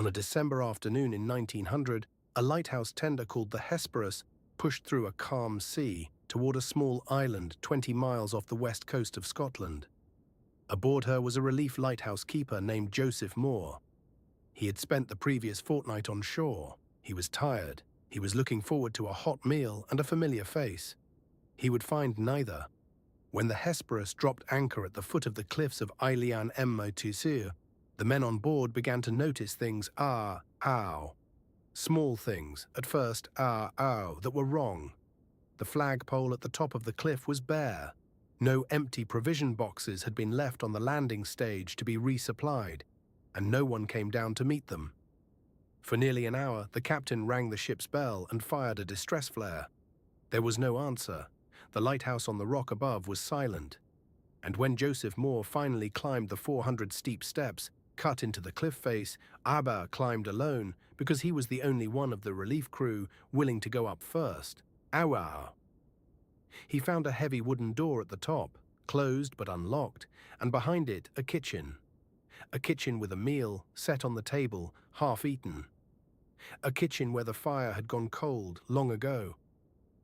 On a December afternoon in 1900, a lighthouse tender called the Hesperus pushed through a calm sea toward a small island 20 miles off the west coast of Scotland. Aboard her was a relief lighthouse keeper named James Mòr. He had spent the previous fortnight on shore. He was tired. He was looking forward to a hot meal and a familiar face. He would find neither. When the Hesperus dropped anchor at the foot of the cliffs of Eilean Mòr, the men on board began to notice things small things, at first that were wrong. The flagpole at the top of the cliff was bare. No empty provision boxes had been left on the landing stage to be resupplied, and no one came down to meet them. For nearly an hour, the captain rang the ship's bell and fired a distress flare. There was no answer. The lighthouse on the rock above was silent. And when James Mòr finally climbed the 400 steep steps, cut into the cliff face, Abba climbed alone because he was the only one of the relief crew willing to go up first. He found a heavy wooden door at the top, closed but unlocked, and behind it a kitchen. A kitchen with a meal set on the table, half eaten. A kitchen where the fire had gone cold long ago.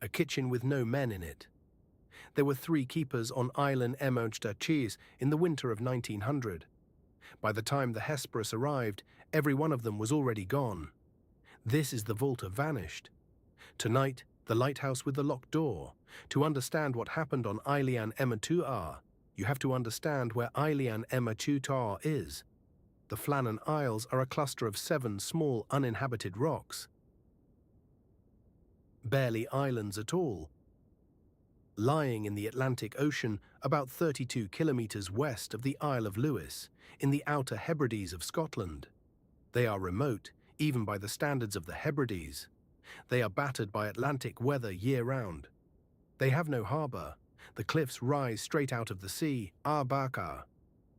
A kitchen with no men in it. There were 3 keepers on Eilean Mòr in the winter of 1900. By the time the Hesperus arrived, every one of them was already gone. This is the Volta vanished. Tonight, the lighthouse with the locked door. To understand what happened on Eilean Mòr, you have to understand where Eilean Mòr is. The Flannan Isles are a cluster of 7 small uninhabited rocks. Barely islands at all. Lying in the Atlantic Ocean about 32 kilometers west of the Isle of Lewis, in the Outer Hebrides of Scotland. They are remote, even by the standards of the Hebrides. They are battered by Atlantic weather year-round. They have no harbour. The cliffs rise straight out of the sea,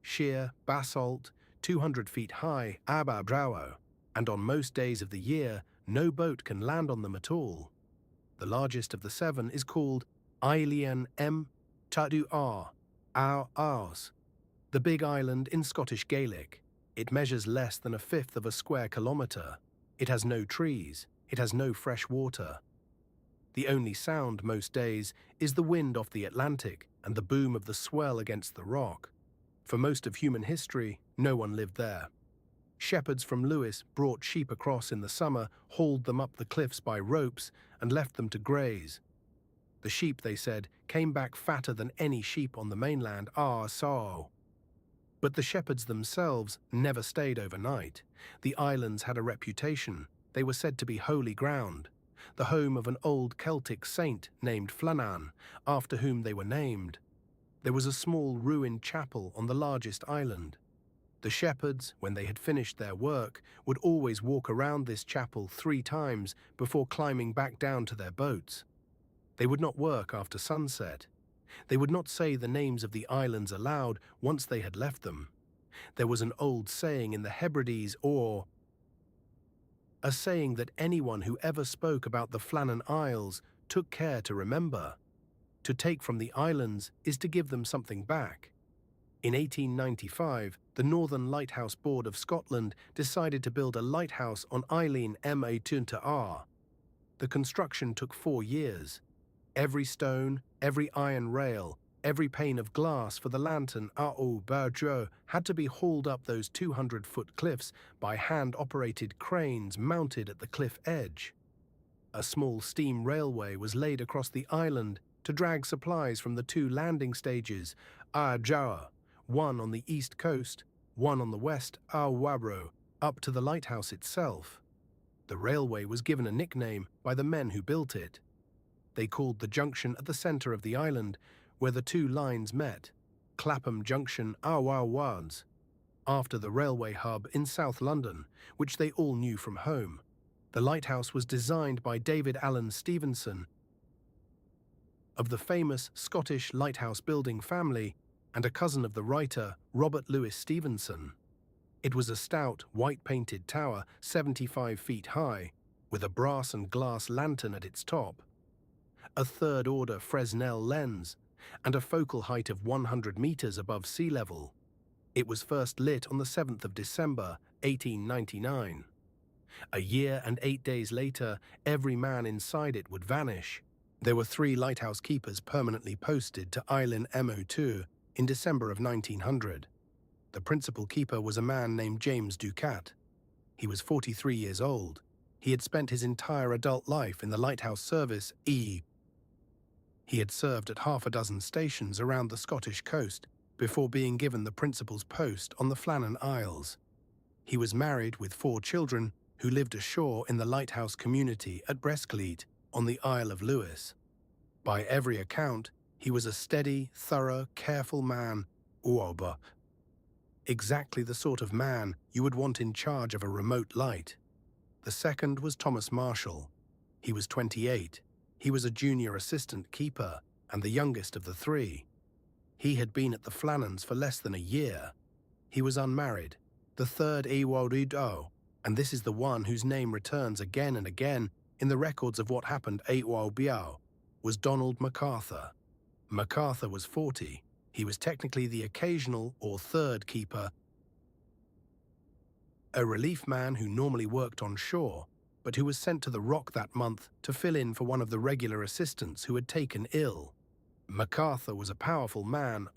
sheer, basalt, 200 feet high, and on most days of the year, no boat can land on them at all. The largest of the 7 is called Eilean Mòr, the big island in Scottish Gaelic. It measures less than 1/5 of a square kilometre. It has no trees. It has no fresh water. The only sound most days is the wind off the Atlantic and the boom of the swell against the rock. For most of human history, no one lived there. Shepherds from Lewis brought sheep across in the summer, hauled them up the cliffs by ropes, and left them to graze. The sheep, they said, came back fatter than any sheep on the mainland, But the shepherds themselves never stayed overnight. The islands had a reputation. They were said to be holy ground, the home of an old Celtic saint named Flannan, after whom they were named. There was a small ruined chapel on the largest island. The shepherds, when they had finished their work, would always walk around this chapel 3 times before climbing back down to their boats. They would not work after sunset. They would not say the names of the islands aloud once they had left them. There was an old saying in the Hebrides, a saying that anyone who ever spoke about the Flannan Isles took care to remember. To take from the islands is to give them something back. In 1895, the Northern Lighthouse Board of Scotland decided to build a lighthouse on Eilean Mòr. The construction took 4 years. Every stone, every iron rail, every pane of glass for the lantern had to be hauled up those 200-foot cliffs by hand-operated cranes mounted at the cliff edge. A small steam railway was laid across the island to drag supplies from the 2 landing stages, one on the east coast, one on the west, up to the lighthouse itself. The railway was given a nickname by the men who built it. They called the junction at the centre of the island, where the 2 lines met, Clapham Junction, after the railway hub in South London, which they all knew from home. The lighthouse was designed by David Allen Stevenson, of the famous Scottish lighthouse building family, and a cousin of the writer Robert Louis Stevenson. It was a stout, white-painted tower, 75 feet high, with a brass and glass lantern at its top, a 3rd-order Fresnel lens, and a focal height of 100 meters above sea level. It was first lit on the 7th of December, 1899. A year and 8 days later, every man inside it would vanish. There were 3 lighthouse keepers permanently posted to Eilean Mòr in December of 1900. The principal keeper was a man named James Ducat. He was 43 years old. He had spent his entire adult life in the lighthouse service E. He had served at half a dozen stations around the Scottish coast before being given the principal's post on the Flannan Isles. He was married with 4 children who lived ashore in the lighthouse community at Breskleet on the Isle of Lewis. By every account, he was a steady, thorough, careful man, exactly the sort of man you would want in charge of a remote light. The second was Thomas Marshall. He was 28. He was a junior assistant keeper and the youngest of the 3. He had been at the Flannans for less than a year. He was unmarried. The third Eilean, and this is the one whose name returns again and again in the records of what happened Eilean, was Donald McArthur. McArthur was 40. He was technically the occasional or third keeper, a relief man who normally worked on shore, but who was sent to the Rock that month to fill in for one of the regular assistants who had taken ill. McArthur was a powerful man,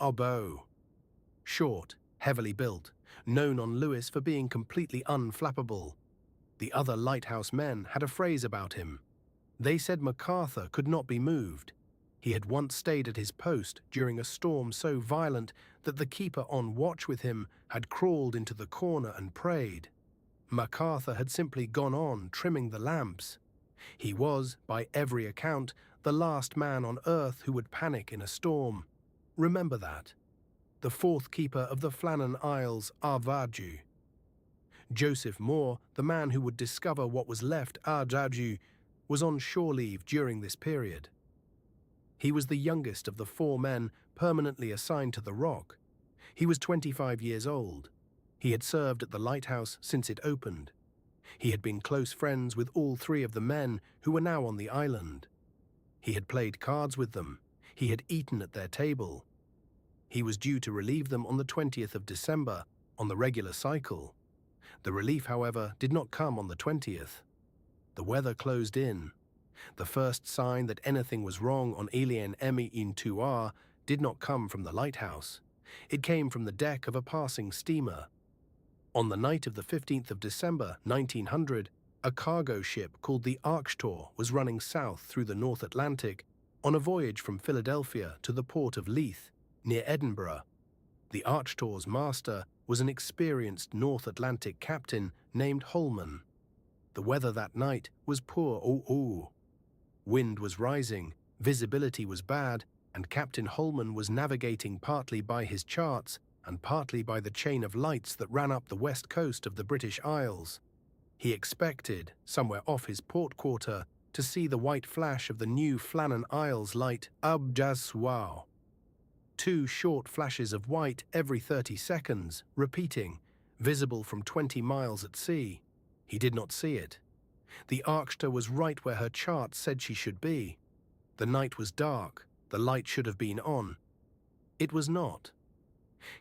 short, heavily built, known on Lewis for being completely unflappable. The other lighthouse men had a phrase about him. They said McArthur could not be moved. He had once stayed at his post during a storm so violent that the keeper on watch with him had crawled into the corner and prayed. McArthur had simply gone on trimming the lamps. He was, by every account, the last man on earth who would panic in a storm. Remember that. The 4th keeper of the Flannan Isles, Arvaju. Joseph Mòr, the man who would discover what was left Arvaju, was on shore leave during this period. He was the youngest of the 4 men permanently assigned to the Rock. He was 25 years old. He had served at the lighthouse since it opened. He had been close friends with all 3 of the men who were now on the island. He had played cards with them. He had eaten at their table. He was due to relieve them on the 20th of December, on the regular cycle. The relief, however, did not come on the 20th. The weather closed in. The first sign that anything was wrong on Eilean Mòr did not come from the lighthouse. It came from the deck of a passing steamer. On the night of the 15th of December, 1900, a cargo ship called the Archtor was running south through the North Atlantic on a voyage from Philadelphia to the port of Leith, near Edinburgh. The Archtor's master was an experienced North Atlantic captain named Holman. The weather that night was poor. Wind was rising, visibility was bad, and Captain Holman was navigating partly by his charts and partly by the chain of lights that ran up the west coast of the British Isles. He expected, somewhere off his port quarter, to see the white flash of the new Flannan Isles light Wow. 2 short flashes of white every 30 seconds, repeating, visible from 20 miles at sea. He did not see it. The Archtor was right where her chart said she should be. The night was dark. The light should have been on. It was not.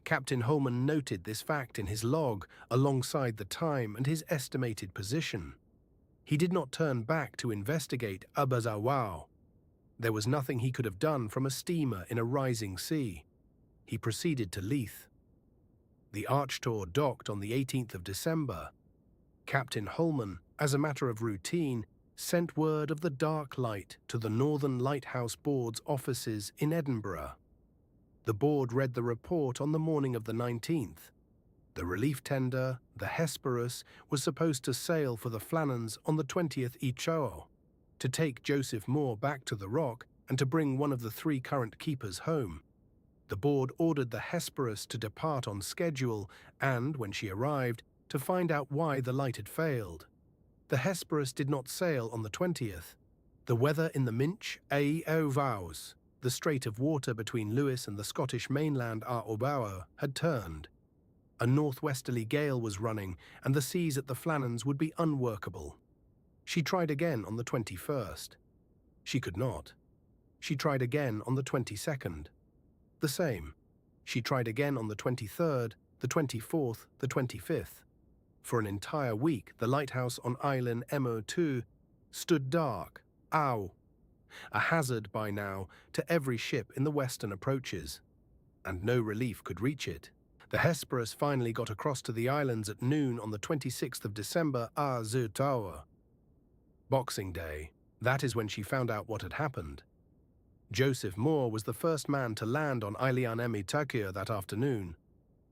Captain Holman noted this fact in his log alongside the time and his estimated position. He did not turn back to investigate Wow. There was nothing he could have done from a steamer in a rising sea. He proceeded to Leith. The Archtor docked on the 18th of December. Captain Holman, as a matter of routine, sent word of the dark light to the Northern Lighthouse Board's offices in Edinburgh. The board read the report on the morning of the 19th. The relief tender, the Hesperus, was supposed to sail for the Flannans on the 20th Ichao, to take Joseph Mòr back to the Rock and to bring one of the 3 current keepers home. The board ordered the Hesperus to depart on schedule and, when she arrived, to find out why the light had failed. The Hesperus did not sail on the 20th. The weather in the Minch Vows, the strait of water between Lewis and the Scottish mainland had turned. A northwesterly gale was running, and the seas at the Flannans would be unworkable. She tried again on the 21st. She could not. She tried again on the 22nd. The same. She tried again on the 23rd, the 24th, the 25th. For an entire week, the lighthouse on Eilean Mòr stood dark, a hazard by now to every ship in the western approaches, and no relief could reach it. The Hesperus finally got across to the islands at noon on the 26th of December, Boxing Day. That is when she found out what had happened. Joseph Mòr was the first man to land on Eilean Mòr that afternoon.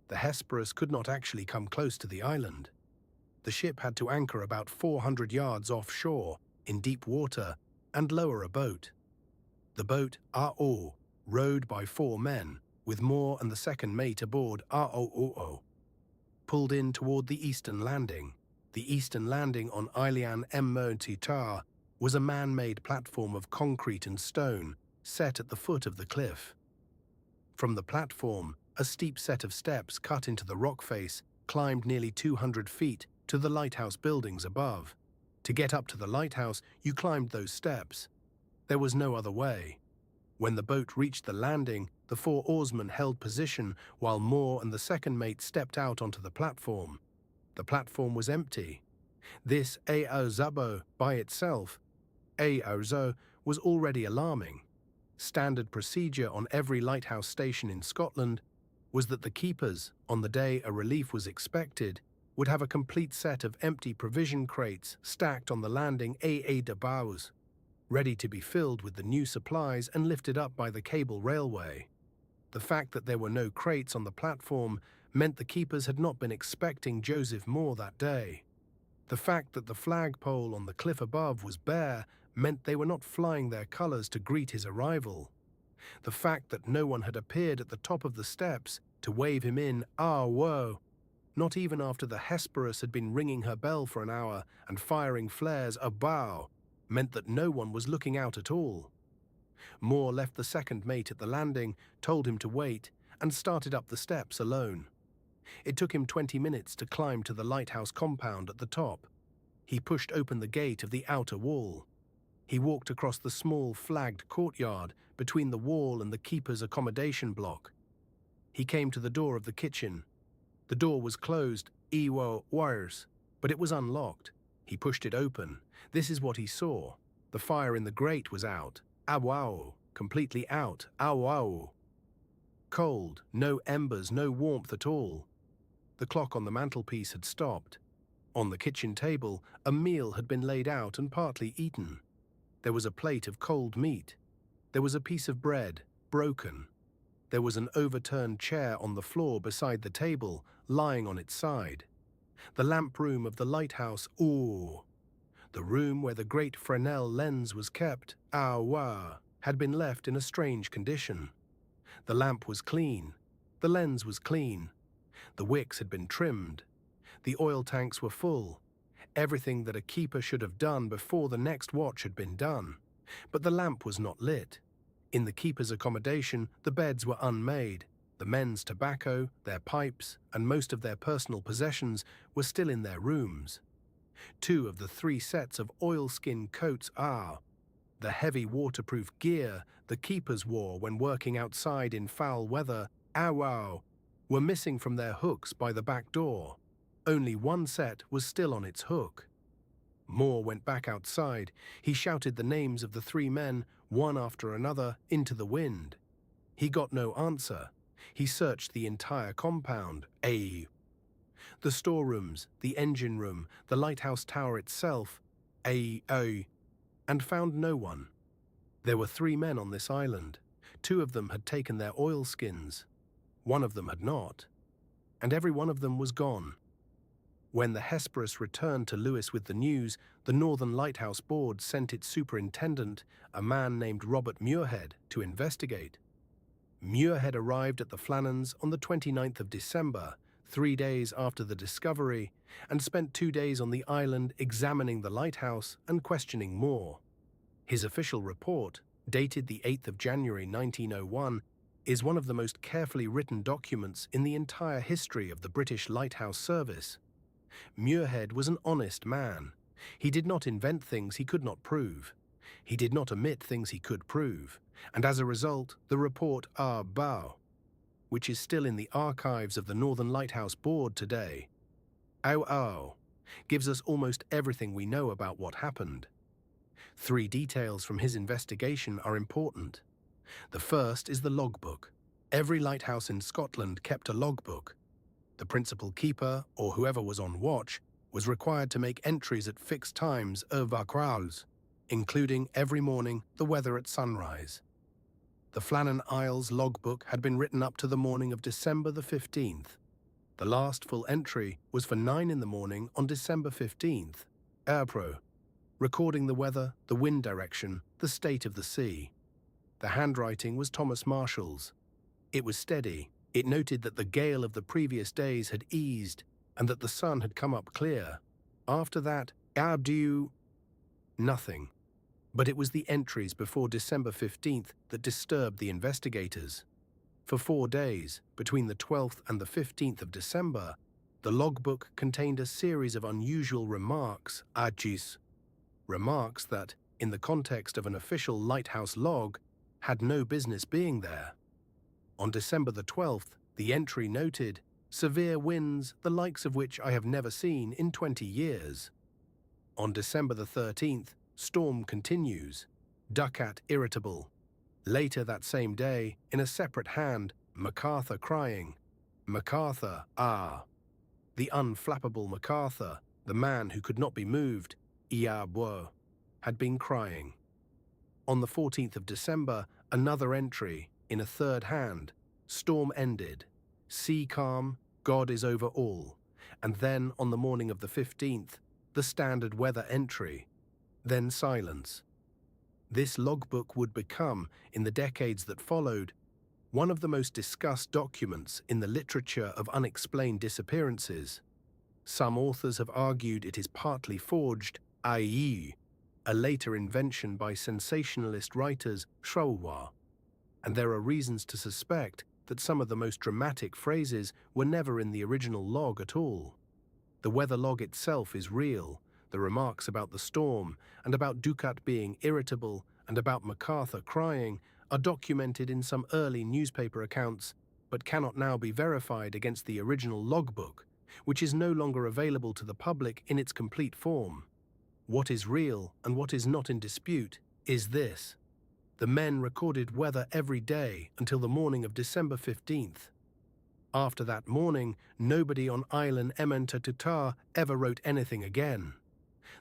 The Hesperus could not actually come close to the island. The ship had to anchor about 400 yards offshore, in deep water, and lower a boat. The boat, rowed by 4 men, with Mòr and the second mate aboard, pulled in toward the eastern landing. The eastern landing on Eilean Mòr was a man-made platform of concrete and stone, set at the foot of the cliff. From the platform, a steep set of steps cut into the rock face climbed nearly 200 feet to the lighthouse buildings above. To get up to the lighthouse, you climbed those steps. There was no other way. When the boat reached the landing, the 4 oarsmen held position while Mòr and the second mate stepped out onto the platform. The platform was empty. This Zabo by itself, was already alarming. Standard procedure on every lighthouse station in Scotland was that the keepers, on the day a relief was expected, would have a complete set of empty provision crates stacked on the landing de bows, ready to be filled with the new supplies and lifted up by the cable railway. The fact that there were no crates on the platform meant the keepers had not been expecting Joseph Mòr that day. The fact that the flagpole on the cliff above was bare meant they were not flying their colours to greet his arrival. The fact that no one had appeared at the top of the steps to wave him in, not even after the Hesperus had been ringing her bell for an hour and firing flares abow, meant that no one was looking out at all. Mòr left the second mate at the landing, told him to wait, and started up the steps alone. It took him 20 minutes to climb to the lighthouse compound at the top. He pushed open the gate of the outer wall. He walked across the small flagged courtyard between the wall and the keeper's accommodation block. He came to the door of the kitchen. The door was closed, wires, but it was unlocked. He pushed it open. This is what he saw. The fire in the grate was out. Completely out. Cold, no embers, no warmth at all. The clock on the mantelpiece had stopped. On the kitchen table, a meal had been laid out and partly eaten. There was a plate of cold meat. There was a piece of bread, broken. There was an overturned chair on the floor beside the table, lying on its side. The lamp room of the lighthouse, the room where the great Fresnel lens was kept, had been left in a strange condition. The lamp was clean. The lens was clean. The wicks had been trimmed. The oil tanks were full. Everything that a keeper should have done before the next watch had been done. But the lamp was not lit. In the keeper's accommodation, the beds were unmade. The men's tobacco, their pipes, and most of their personal possessions were still in their rooms. 2 of the 3 sets of oilskin coats the heavy waterproof gear the keepers wore when working outside in foul weather, were missing from their hooks by the back door. Only 1 set was still on its hook. Mòr went back outside. He shouted the names of the 3 men, one after another, into the wind. He got no answer. He searched the entire compound, the storerooms, the engine room, the lighthouse tower itself, and found no one. There were 3 men on this island. 2 of them had taken their oilskins. 1 of them had not. And every one of them was gone. When the Hesperus returned to Lewis with the news, the Northern Lighthouse Board sent its superintendent, a man named Robert Muirhead, to investigate. Muirhead arrived at the Flannans on the 29th of December, 3 days after the discovery, and spent 2 days on the island examining the lighthouse and questioning Mòr. His official report, dated the 8th of January 1901, is one of the most carefully written documents in the entire history of the British Lighthouse Service. Muirhead was an honest man. He did not invent things he could not prove. He did not omit things he could prove, and as a result, the report which is still in the archives of the Northern Lighthouse Board today, Ow ow, gives us almost everything we know about what happened. 3 details from his investigation are important. The first is the logbook. Every lighthouse in Scotland kept a logbook. The principal keeper, or whoever was on watch, was required to make entries at fixed times over crowds, including every morning the weather at sunrise. The Flannan Isles logbook had been written up to the morning of December the 15th. The last full entry was for 9 in the morning on December 15th, Airpro, recording the weather, the wind direction, the state of the sea. The handwriting was Thomas Marshall's. It was steady. It noted that the gale of the previous days had eased and that the sun had come up clear. After that, Abdu, nothing. But it was the entries before December 15th that disturbed the investigators. For 4 days, between the 12th and the 15th of December, the logbook contained a series of unusual remarks, remarks that, in the context of an official lighthouse log, had no business being there. On December the 12th, the entry noted, "Severe winds, the likes of which I have never seen in 20 years." On December the 13th, storm continues. Ducat irritable. Later that same day, in a separate hand, McArthur crying. McArthur, the unflappable McArthur, the man who could not be moved, Eilean Mòr, had been crying. On the 14th of December, another entry, in a third hand, storm ended. Sea calm, God is over all. And then, on the morning of the 15th, the standard weather entry. Then silence. This logbook would become, in the decades that followed, one of the most discussed documents in the literature of unexplained disappearances. Some authors have argued it is partly forged, i.e., a later invention by sensationalist writers Schroewa, and there are reasons to suspect that some of the most dramatic phrases were never in the original log at all. The weather log itself is real. The remarks about the storm, and about Ducat being irritable, and about McArthur crying, are documented in some early newspaper accounts, but cannot now be verified against the original logbook, which is no longer available to the public in its complete form. What is real and what is not in dispute is this. The men recorded weather every day until the morning of December 15th. After that morning, nobody on Eilean Mòr ever wrote anything again.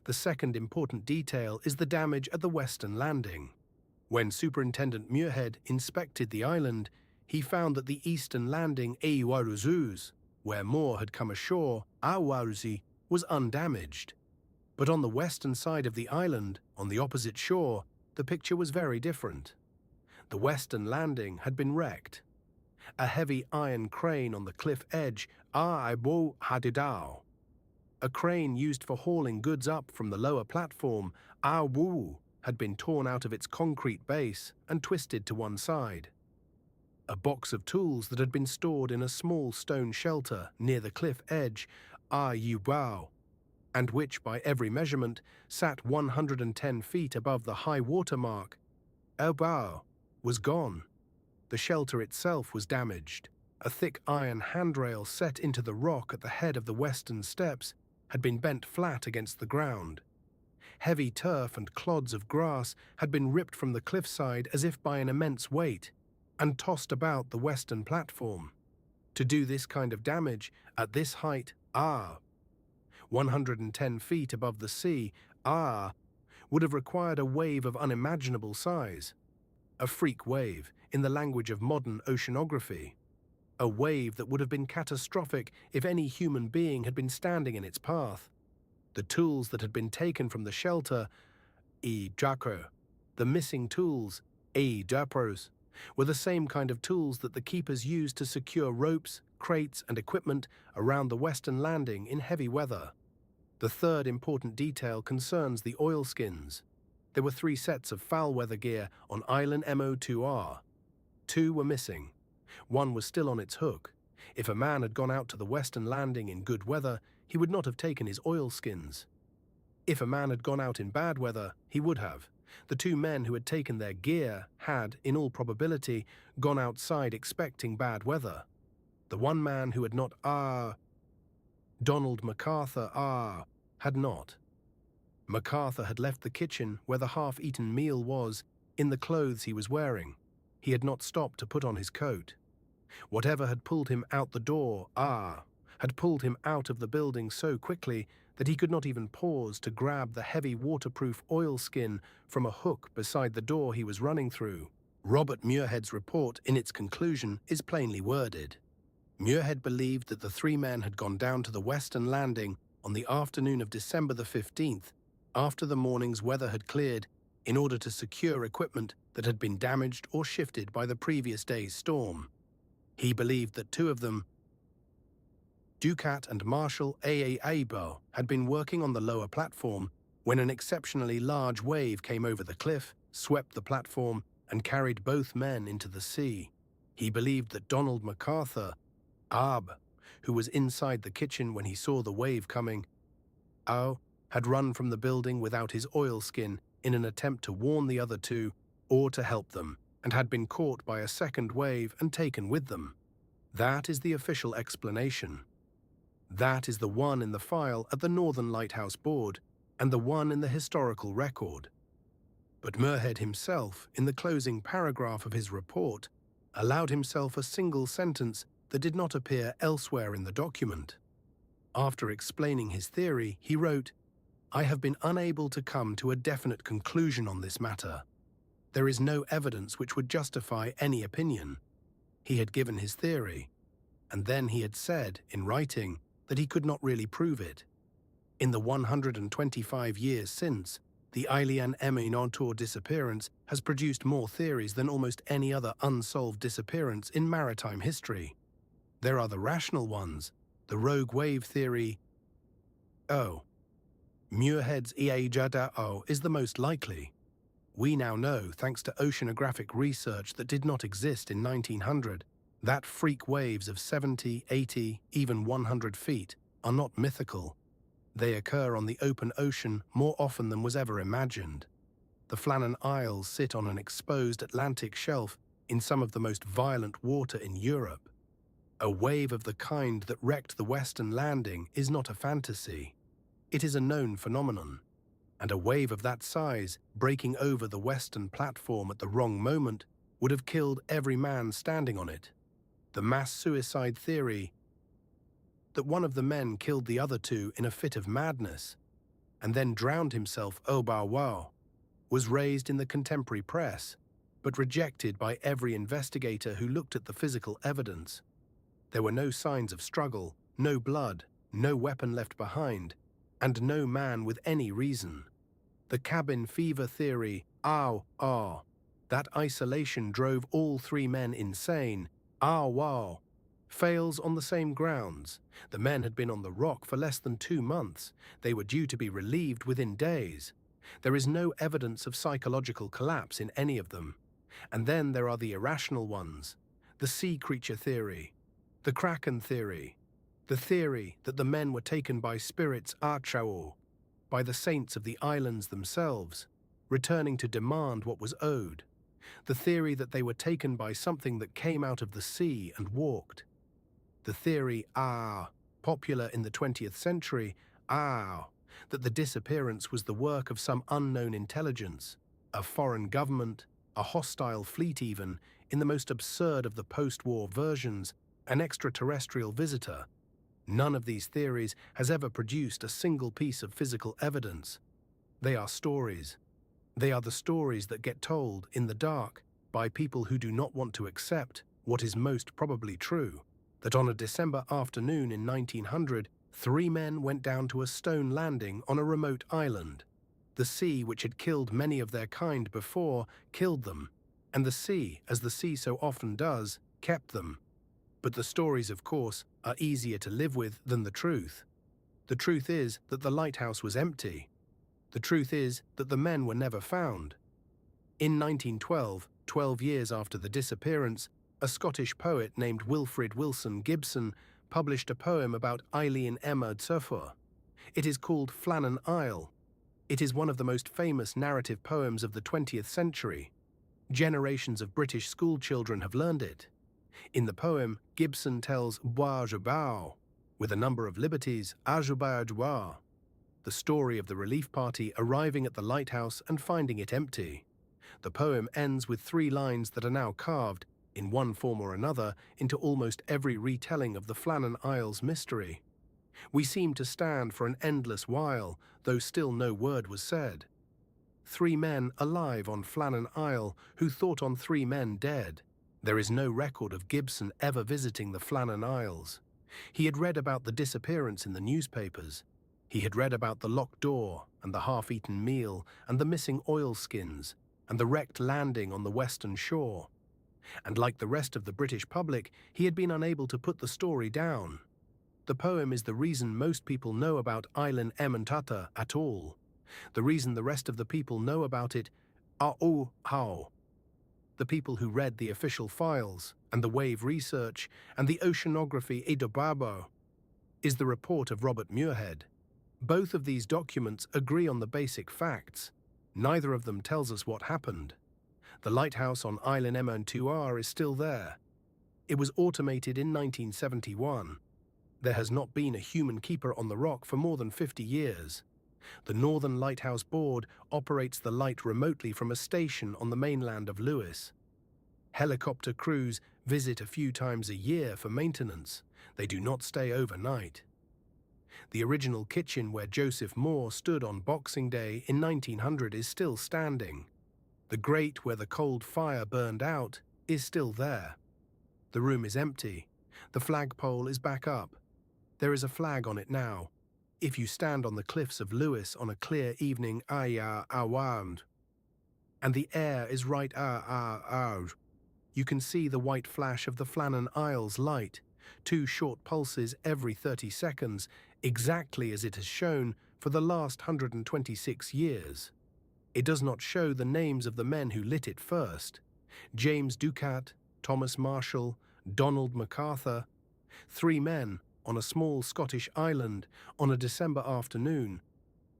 The second important detail is the damage at the western landing. When Superintendent Muirhead inspected the island, he found that the eastern landing, where Mòr had come ashore, was undamaged. But on the western side of the island, on the opposite shore, the picture was very different. The western landing had been wrecked. A heavy iron crane on the cliff edge, a crane used for hauling goods up from the lower platform, had been torn out of its concrete base and twisted to one side. A box of tools that had been stored in a small stone shelter near the cliff edge, and which, by every measurement, sat 110 feet above the high water mark, was gone. The shelter itself was damaged. A thick iron handrail set into the rock at the head of the western steps had been bent flat against the ground. Heavy turf and clods of grass had been ripped from the cliffside as if by an immense weight, and tossed about the western platform. To do this kind of damage, at this height, 110 feet above the sea, would have required a wave of unimaginable size. A freak wave, in the language of modern oceanography. A wave that would have been catastrophic if any human being had been standing in its path. The tools that had been taken from the shelter, the missing tools, were the same kind of tools that the keepers used to secure ropes, crates, and equipment around the western landing in heavy weather. The third important detail concerns the oilskins. There were 3 sets of foul-weather gear on Eilean Mòr. 2 were missing. 1 was still on its hook. If a man had gone out to the western landing in good weather, he would not have taken his oilskins. If a man had gone out in bad weather, he would have. The 2 men who had taken their gear had, in all probability, gone outside expecting bad weather. The one man who had not Donald McArthur had not. MacArthur had left the kitchen where the half-eaten meal was, in the clothes he was wearing. He had not stopped to put on his coat. Whatever had pulled him out the door, had pulled him out of the building so quickly that he could not even pause to grab the heavy waterproof oilskin from a hook beside the door he was running through. Robert Muirhead's report, in its conclusion, is plainly worded. Muirhead believed that the three men had gone down to the western landing on the afternoon of December the 15th, after the morning's weather had cleared, in order to secure equipment that had been damaged or shifted by the previous day's storm. He believed that two of them, Ducat and Marshal Eilean, had been working on the lower platform when an exceptionally large wave came over the cliff, swept the platform, and carried both men into the sea. He believed that Donald McArthur, who was inside the kitchen when he saw the wave coming, had run from the building without his oilskin in an attempt to warn the other two or to help them, and had been caught by a second wave and taken with them. That is the official explanation. That is the one in the file at the Northern Lighthouse Board and the one in the historical record. But Muirhead himself, in the closing paragraph of his report, allowed himself a single sentence that did not appear elsewhere in the document. After explaining his theory, he wrote, "I have been unable to come to a definite conclusion on this matter. There is no evidence which would justify any opinion." He had given his theory, and then he had said, in writing, that he could not really prove it. In the 125 years since, the Eilean Mòr disappearance has produced more theories than almost any other unsolved disappearance in maritime history. There are the rational ones, the rogue wave theory. Muirhead's Eilean is the most likely. We now know, thanks to oceanographic research that did not exist in 1900, that freak waves of 70, 80, even 100 feet are not mythical. They occur on the open ocean more often than was ever imagined. The Flannan Isles sit on an exposed Atlantic shelf in some of the most violent water in Europe. A wave of the kind that wrecked the western landing is not a fantasy. It is a known phenomenon. And a wave of that size, breaking over the western platform at the wrong moment, would have killed every man standing on it. The mass suicide theory that one of the men killed the other two in a fit of madness and then drowned himself was raised in the contemporary press, but rejected by every investigator who looked at the physical evidence. There were no signs of struggle, no blood, no weapon left behind, and no man with any reason. The cabin fever theory, that isolation drove all three men insane, fails on the same grounds. The men had been on the rock for less than 2 months. They were due to be relieved within days. There is no evidence of psychological collapse in any of them. And then there are the irrational ones, the sea creature theory, the kraken theory, the theory that the men were taken by spirits by the saints of the islands themselves, returning to demand what was owed, the theory that they were taken by something that came out of the sea and walked, the theory, popular in the 20th century, that the disappearance was the work of some unknown intelligence, a foreign government, a hostile fleet even, in the most absurd of the post-war versions, an extraterrestrial visitor. None of these theories has ever produced a single piece of physical evidence. They are stories. They are the stories that get told in the dark by people who do not want to accept what is most probably true, that on a December afternoon in 1900, 3 men went down to a stone landing on a remote island. The sea, which had killed many of their kind before, killed them, and the sea, as the sea so often does, kept them. But the stories, of course, are easier to live with than the truth. The truth is that the lighthouse was empty. The truth is that the men were never found. In 1912, 12 years after the disappearance, a Scottish poet named Wilfrid Gibson published a poem about Eilean Mòr. It is called Flannan Isle. It is one of the most famous narrative poems of the 20th century. Generations of British schoolchildren have learned it. In the poem, Gibson tells with a number of liberties, the story of the relief party arriving at the lighthouse and finding it empty. The poem ends with 3 lines that are now carved, in one form or another, into almost every retelling of the Flannan Isles mystery. We seem to stand for an endless while, though still no word was said. 3 men alive on Flannan Isle who thought on 3 men dead. There is no record of Gibson ever visiting the Flannan Isles. He had read about the disappearance in the newspapers. He had read about the locked door and the half-eaten meal and the missing oilskins and the wrecked landing on the western shore. And like the rest of the British public, he had been unable to put the story down. The poem is the reason most people know about Eilean Mòr at all. The reason the rest of the people know about it are how. The people who read the official files and the wave research and the oceanography is the report of Robert Muirhead. Both of these documents agree on the basic facts. Neither of them tells us what happened. The lighthouse on Eilean Mòr is still there. It was automated in 1971. There has not been a human keeper on the rock for more than 50 years. The Northern Lighthouse Board operates the light remotely from a station on the mainland of Lewis. Helicopter crews visit a few times a year for maintenance. They do not stay overnight. The original kitchen where Joseph Moore stood on Boxing Day in 1900 is still standing. The grate where the cold fire burned out is still there. The room is empty. The flagpole is back up. There is a flag on it now. If you stand on the cliffs of Lewis on a clear evening, and the air is right out, you can see the white flash of the Flannan Isles light, 2 short pulses every 30 seconds, exactly as it has shown for the last 126 years. It does not show the names of the men who lit it first. James Ducat, Thomas Marshall, Donald McArthur. 3 men on a small Scottish island on a December afternoon.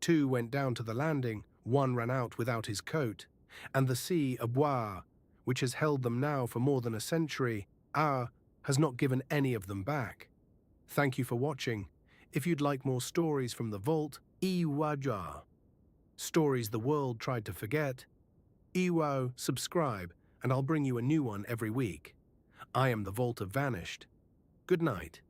2 went down to the landing, 1 ran out without his coat, and the sea of Bois, which has held them now for more than a century, has not given any of them back. Thank you for watching. If you'd like more stories from the vault, stories the world tried to forget, subscribe, and I'll bring you a new one every week. I am the Vault of Vanished. Good night.